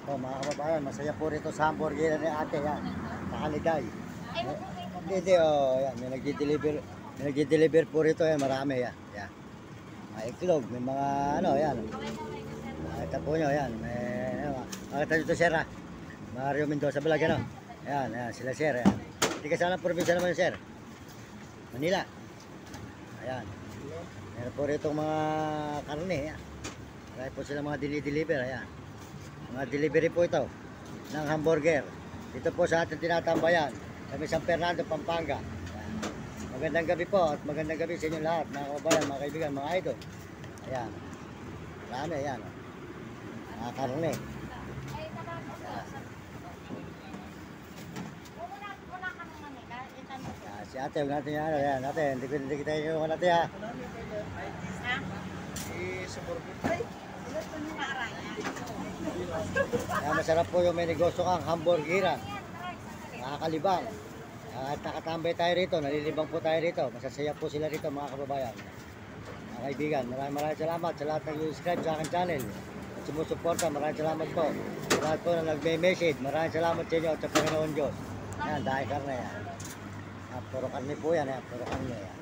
Oh, mga kababayan, masaya po rito sa hamburger ni ate yan. Nakaligay. Hindi, oh, yan. May nagdi-deliver po rito yan, marami yan. Yan. Mga iklog, may mga ano, yan. Makita po nyo, yan. Makita nyo ito, sir, ha? Mario Mendoza Vlog, ano? Yan, yan, sila, sir, yan. Hindi ka sana probinsya naman, sir. Manila. Ayan. Meron po rito mga karne, yan. Marami po sila mga dili-deliver, ayan. Mga delivery po ito ng hamburger. Dito po sa ating tinatambayan. Kami San Fernando, Pampanga. Ayan. Magandang gabi po at magandang gabi sa inyo lahat, mga kababayan, mga kaibigan, mga idol. Ayan. Marami, ayan. Mga karne. Ayan, si ate, huwag natin yan. Ayan, ate, hindi kita yung ate, ha. Kaya masarap po yung may negosyo kang hamburgeran. Nakakalibang. At nakatambay tayo rito, nalilibang po tayo rito. Masasaya po sila rito, mga kababayan. Mga kaibigan, maraming salamat sa lahat ng subscribe sa aking channel. At sumusuporta, maraming salamat po. Sa lahat po na nagme-message, maraming salamat sa inyo at sa Panginoon Diyos. Ayan, dahil karne yan. Puro karne po yan, puro karne yan.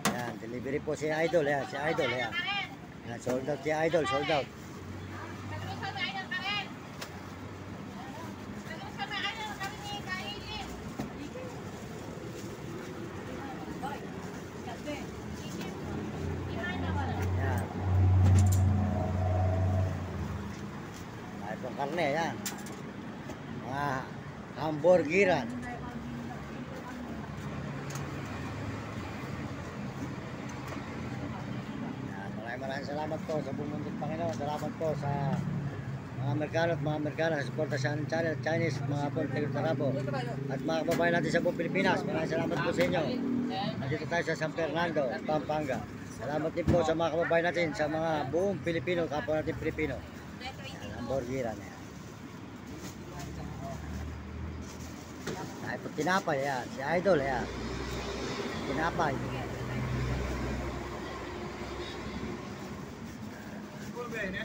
Yan, delivery po si Idol, yan, si Idol, yan. Yan, sold out si Idol, sold out. Yan. Ay, itong karne, yan. Mga hamburgeran. Maraming salamat po sa buong mundong Panginoon. Salamat po sa mga Amerikano at mga Amerikana sa suporta sa ating channel, Chinese, mga Pilipino Tarabo at mga kababayan natin sa buong Pilipinas. Maraming salamat po sa inyo. Nandito tayo sa San Fernando, Pampanga. Salamat din po sa mga kababayan natin sa mga buong Pilipino, kapwa natin Pilipino. Hamburgeran yan. Ay, pag tinapay yan, si Idol yan. Tinapay. Bene.